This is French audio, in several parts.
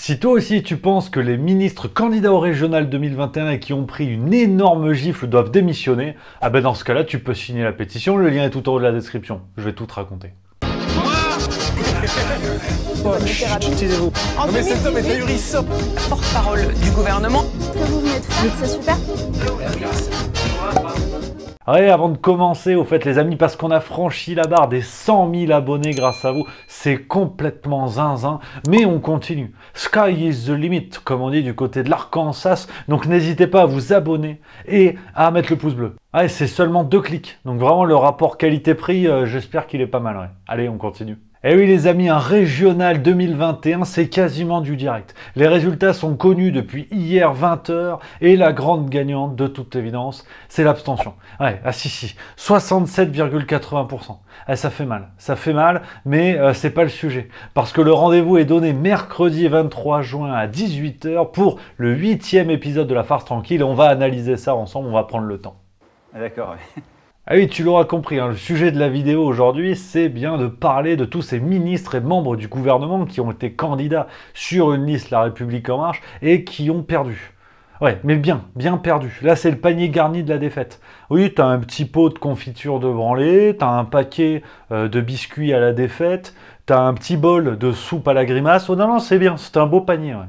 Si toi aussi tu penses que les ministres candidats au régional 2021 et qui ont pris une énorme gifle doivent démissionner, ah ben dans ce cas-là tu peux signer la pétition, le lien est tout en haut de la description. Je vais tout te raconter. Taisez-vous. Non mais cet homme est ahurissant. Porte-parole du gouvernement. Ce que vous venez de faire, c'est super. Ouais, avant de commencer, au fait les amis, parce qu'on a franchi la barre des 100 000 abonnés grâce à vous, c'est complètement zinzin, mais on continue. Sky is the limit, comme on dit du côté de l'Arkansas, donc n'hésitez pas à vous abonner et à mettre le pouce bleu. Ouais, c'est seulement 2 clics, donc vraiment le rapport qualité-prix, j'espère qu'il est pas mal, ouais. Allez, on continue. Eh oui les amis, un régional 2021, c'est quasiment du direct. Les résultats sont connus depuis hier 20h et la grande gagnante, de toute évidence, c'est l'abstention. Ouais, ah si, 67,80%. Ah, ça fait mal, mais c'est pas le sujet. Parce que le rendez-vous est donné mercredi 23 juin à 18h pour le 8e épisode de La Farce Tranquille et on va analyser ça ensemble, on va prendre le temps. Ah, d'accord, ouais. Ah oui, tu l'auras compris, hein, le sujet de la vidéo aujourd'hui, c'est bien de parler de tous ces ministres et membres du gouvernement qui ont été candidats sur une liste La République En Marche et qui ont perdu. Ouais, mais bien perdu. Là, c'est le panier garni de la défaite. Oui, t'as un petit pot de confiture de branlée, t'as un paquet de biscuits à la défaite, t'as un petit bol de soupe à la grimace. Oh non, c'est bien, c'est un beau panier, ouais.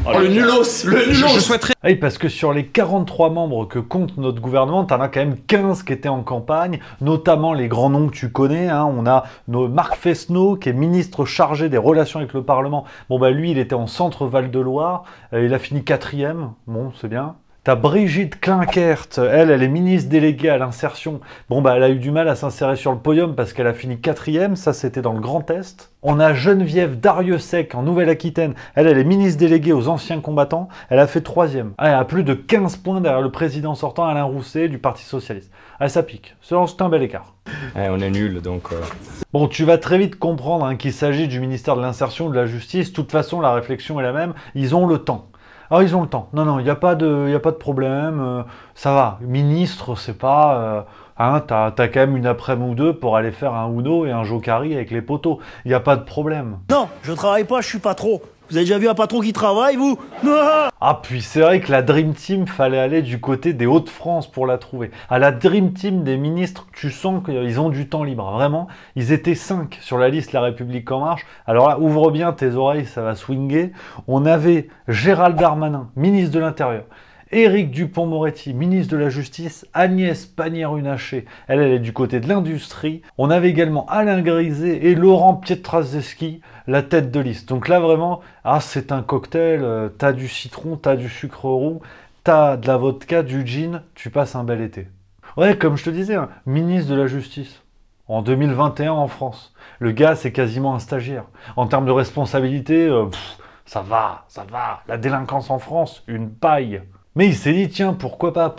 Oh, le nulos, le nulos. Je souhaiterais... Oui, parce que sur les 43 membres que compte notre gouvernement, t'en as quand même 15 qui étaient en campagne, notamment les grands noms que tu connais. Hein. On a Marc Fesneau, qui est ministre chargé des relations avec le Parlement. Bon, bah lui, il était en centre Val-de-Loire. Il a fini 4e. Bon, c'est bien. T'as Brigitte Klinkert, elle est ministre déléguée à l'insertion. Bon, bah, elle a eu du mal à s'insérer sur le podium parce qu'elle a fini 4e, ça c'était dans le Grand Est. On a Geneviève Darrieussecq en Nouvelle-Aquitaine, elle est ministre déléguée aux anciens combattants, elle a fait 3e. Elle a plus de 15 points derrière le président sortant Alain Rousset du Parti Socialiste. Ah, ça pique, c'est un bel écart. Ouais, on est nuls, donc... Bon, tu vas très vite comprendre hein, qu'il s'agit du ministère de l'Insertion, de la Justice. De toute façon, la réflexion est la même, ils ont le temps. Alors ils ont le temps. Non, il n'y a pas de problème. Ça va. Ministre, c'est pas... hein, t'as quand même une après-midi ou deux pour aller faire un Uno et un Jokari avec les poteaux. Il n'y a pas de problème. Non, je travaille pas, je suis patron. Vous avez déjà vu un patron qui travaille, vous? Ah, puis c'est vrai que la Dream Team, fallait aller du côté des Hauts-de-France pour la trouver. À la Dream Team des ministres, tu sens qu'ils ont du temps libre. Vraiment, ils étaient 5 sur la liste La République En Marche. Alors là, ouvre bien tes oreilles, ça va swinguer. On avait Gérald Darmanin, ministre de l'Intérieur. Éric Dupond-Moretti, ministre de la Justice, Agnès Pannier-Runacher, elle est du côté de l'industrie. On avait également Alain Griset et Laurent Pietraszewski, la tête de liste. Donc là vraiment, c'est un cocktail, t'as du citron, t'as du sucre roux, t'as de la vodka, du gin, tu passes un bel été. Ouais, comme je te disais, hein, ministre de la Justice. En 2021 en France. Le gars, c'est quasiment un stagiaire. En termes de responsabilité, ça va. La délinquance en France, une paille. Mais il s'est dit, tiens, pourquoi pas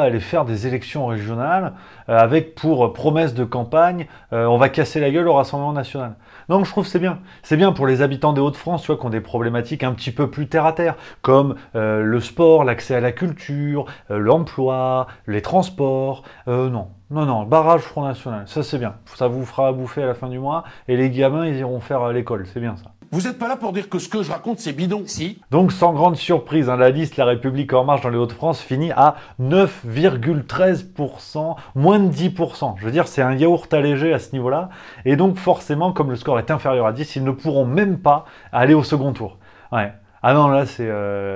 aller faire des élections régionales avec pour promesse de campagne, on va casser la gueule au Rassemblement National. Donc je trouve que c'est bien. C'est bien pour les habitants des Hauts-de-France, tu vois, qui ont des problématiques un petit peu plus terre à terre, comme le sport, l'accès à la culture, l'emploi, les transports. Non, barrage Front National, ça c'est bien. Ça vous fera bouffer à la fin du mois et les gamins, ils iront faire l'école, c'est bien ça. Vous n'êtes pas là pour dire que ce que je raconte, c'est bidon. Si. Donc, sans grande surprise, hein, la liste La République En Marche dans les Hauts-de-France finit à 9,13%, moins de 10%. Je veux dire, c'est un yaourt allégé à ce niveau-là. Et donc, forcément, comme le score est inférieur à 10, ils ne pourront même pas aller au second tour. Ouais. Ah non, là,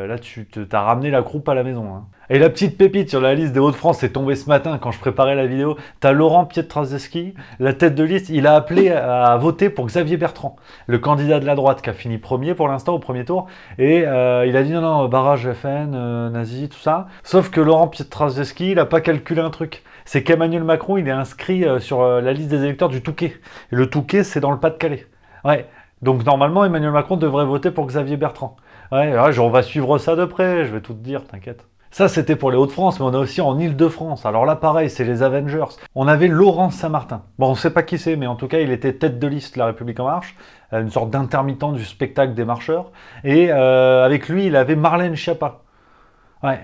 là tu t'as ramené la croupe à la maison. Hein. Et la petite pépite sur la liste des Hauts-de-France est tombée ce matin quand je préparais la vidéo. T'as Laurent Pietraszewski, la tête de liste, il a appelé à voter pour Xavier Bertrand, le candidat de la droite qui a fini premier pour l'instant au premier tour. Et il a dit non, barrage FN, nazi, tout ça. Sauf que Laurent Pietraszewski, il n'a pas calculé un truc. C'est qu'Emmanuel Macron, il est inscrit sur la liste des électeurs du Touquet. Et le Touquet, c'est dans le Pas-de-Calais. Ouais. Donc normalement, Emmanuel Macron devrait voter pour Xavier Bertrand. Ouais, on va suivre ça de près, je vais tout te dire, t'inquiète. Ça, c'était pour les Hauts-de-France, mais on a aussi en Île-de-France. Alors là, pareil, c'est les Avengers. On avait Laurent Saint-Martin. Bon, on ne sait pas qui c'est, mais en tout cas, il était tête de liste La République En Marche, une sorte d'intermittent du spectacle des marcheurs. Et avec lui, il avait Marlène Schiappa. Ouais.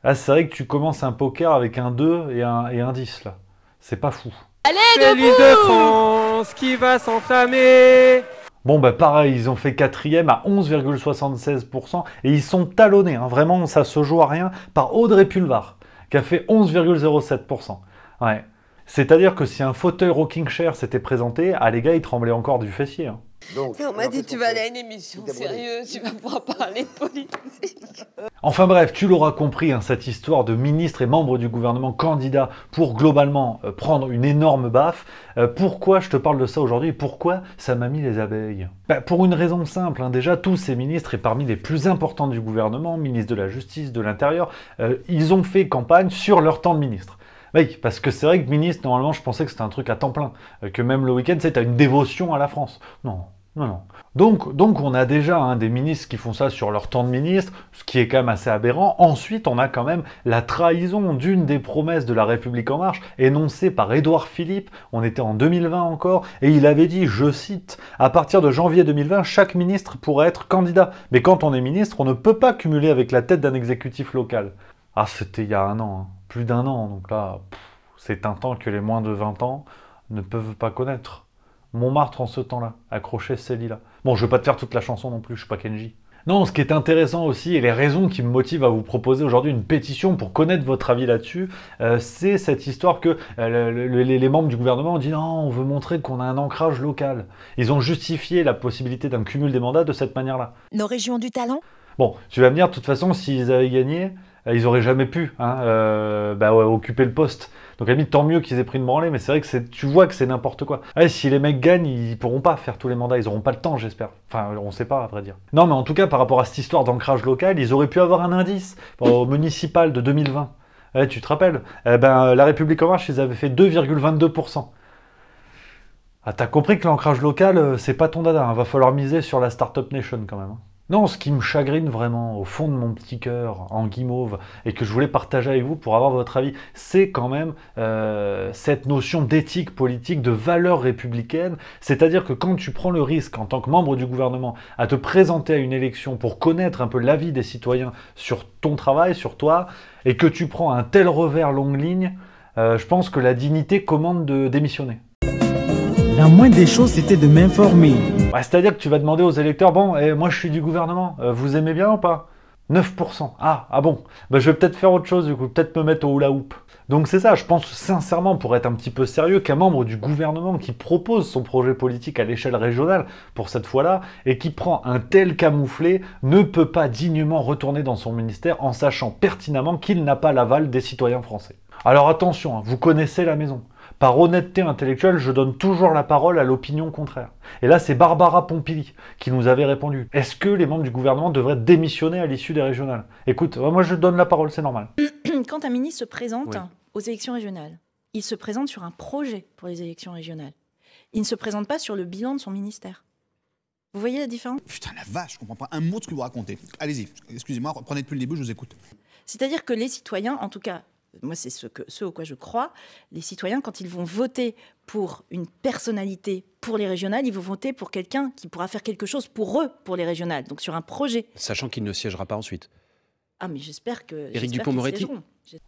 Là, c'est vrai que tu commences un poker avec un 2 et un 10, là. C'est pas fou. Allez, C'est l'Île-de-France qui va s'enflammer. Bon, bah pareil, ils ont fait 4e à 11,76% et ils sont talonnés, hein, vraiment, ça se joue à rien, par Audrey Pulvar, qui a fait 11,07%. Ouais. C'est-à-dire que si un fauteuil rocking chair s'était présenté, ah les gars, ils tremblaient encore du fessier. Hein. Donc, on m'a dit tu vas aller à une émission sérieuse, tu vas pouvoir parler de politique. Enfin bref, tu l'auras compris, hein, cette histoire de ministres et membres du gouvernement candidats pour globalement prendre une énorme baffe. Pourquoi je te parle de ça aujourd'hui et pourquoi ça m'a mis les abeilles? Pour une raison simple, hein, déjà tous ces ministres et parmi les plus importants du gouvernement, ministres de la Justice, de l'Intérieur, ils ont fait campagne sur leur temps de ministre. Oui, parce que c'est vrai que ministre, normalement, je pensais que c'était un truc à temps plein. Que même le week-end, c'est une dévotion à la France. Non, non, non. Donc on a déjà hein, des ministres qui font ça sur leur temps de ministre, ce qui est quand même assez aberrant. Ensuite, on a quand même la trahison d'une des promesses de La République En Marche, énoncée par Édouard Philippe, on était en 2020 encore, et il avait dit, je cite, « À partir de janvier 2020, chaque ministre pourrait être candidat. Mais quand on est ministre, on ne peut pas cumuler avec la tête d'un exécutif local. » Ah, c'était il y a un an, hein. Plus d'un an, donc là, c'est un temps que les moins de 20 ans ne peuvent pas connaître. Montmartre en ce temps-là, accroché Célie-là. Bon, je vais pas te faire toute la chanson non plus, je suis pas Kenji. Non, ce qui est intéressant aussi, et les raisons qui me motivent à vous proposer aujourd'hui une pétition pour connaître votre avis là-dessus, c'est cette histoire que les membres du gouvernement ont dit « Non, on veut montrer qu'on a un ancrage local ». Ils ont justifié la possibilité d'un cumul des mandats de cette manière-là. Nos régions du talent? Bon, tu vas me dire, de toute façon, s'ils avaient gagné, ils n'auraient jamais pu hein, occuper le poste. Donc à la limite, tant mieux qu'ils aient pris une branlée, mais c'est vrai que tu vois que c'est n'importe quoi. Ouais, si les mecs gagnent, ils pourront pas faire tous les mandats, ils auront pas le temps, j'espère. Enfin, on sait pas, à vrai dire. Non, mais en tout cas, par rapport à cette histoire d'ancrage local, ils auraient pu avoir un indice au municipal de 2020. Ouais, tu te rappelles La République En Marche, ils avaient fait 2,22%. Ah, t'as compris que l'ancrage local, c'est pas ton dada, hein. Va falloir miser sur la Startup Nation quand même. Hein. Non, ce qui me chagrine vraiment, au fond de mon petit cœur, en guimauve, et que je voulais partager avec vous pour avoir votre avis, c'est quand même cette notion d'éthique politique, de valeur républicaine. C'est-à-dire que quand tu prends le risque, en tant que membre du gouvernement, à te présenter à une élection pour connaître un peu l'avis des citoyens sur ton travail, sur toi, et que tu prends un tel revers longue ligne, je pense que la dignité commande de démissionner. La moindre des choses, c'était de m'informer. Ouais, c'est-à-dire que tu vas demander aux électeurs, bon, moi je suis du gouvernement, vous aimez bien ou pas? 9%. Ah bon, je vais peut-être faire autre chose du coup, peut-être me mettre au hula hoop. Donc c'est ça, je pense sincèrement, pour être un petit peu sérieux, qu'un membre du gouvernement qui propose son projet politique à l'échelle régionale, pour cette fois-là, et qui prend un tel camouflé, ne peut pas dignement retourner dans son ministère en sachant pertinemment qu'il n'a pas l'aval des citoyens français. Alors attention, hein, vous connaissez la maison. Par honnêteté intellectuelle, je donne toujours la parole à l'opinion contraire. Et là, c'est Barbara Pompili qui nous avait répondu. Est-ce que les membres du gouvernement devraient démissionner à l'issue des régionales? Écoute, moi je donne la parole, c'est normal. Quand un ministre se présente aux élections régionales, il se présente sur un projet pour les élections régionales. Il ne se présente pas sur le bilan de son ministère. Vous voyez la différence? Putain, la vache, je comprends pas un mot de ce que vous racontez. Allez-y, excusez-moi, reprenez depuis le début, je vous écoute. C'est-à-dire que les citoyens, en tout cas, moi c'est ce au quoi je crois, les citoyens, quand ils vont voter pour une personnalité pour les régionales, ils vont voter pour quelqu'un qui pourra faire quelque chose pour eux, pour les régionales, donc sur un projet. Sachant qu'il ne siégera pas ensuite. Ah mais j'espère que... Éric Dupond-Moretti.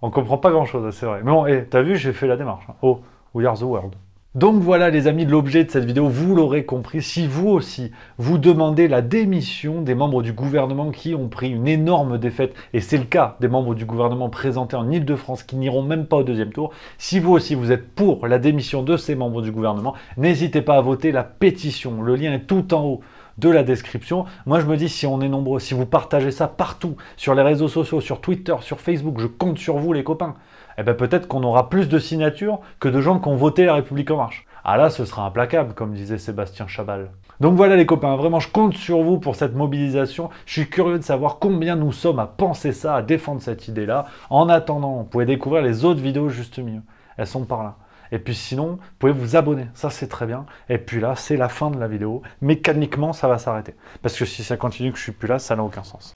On comprend pas grand-chose, c'est vrai. Mais bon, t'as vu, j'ai fait la démarche. Oh, we are the world. Donc voilà les amis, l'objet de cette vidéo, vous l'aurez compris, si vous aussi, vous demandez la démission des membres du gouvernement qui ont pris une énorme défaite, et c'est le cas des membres du gouvernement présentés en Ile-de-France qui n'iront même pas au deuxième tour, si vous aussi vous êtes pour la démission de ces membres du gouvernement, n'hésitez pas à voter la pétition, le lien est tout en haut de la description. Moi je me dis, si on est nombreux, si vous partagez ça partout, sur les réseaux sociaux, sur Twitter, sur Facebook, je compte sur vous les copains, eh ben peut-être qu'on aura plus de signatures que de gens qui ont voté La République En Marche. Ah là, ce sera implacable, comme disait Sébastien Chabal. Donc voilà les copains, vraiment je compte sur vous pour cette mobilisation. Je suis curieux de savoir combien nous sommes à penser ça, à défendre cette idée-là. En attendant, vous pouvez découvrir les autres vidéos juste mieux. Elles sont par là. Et puis sinon, vous pouvez vous abonner, ça c'est très bien. Et puis là, c'est la fin de la vidéo. Mécaniquement, ça va s'arrêter. Parce que si ça continue que je suis plus là, ça n'a aucun sens.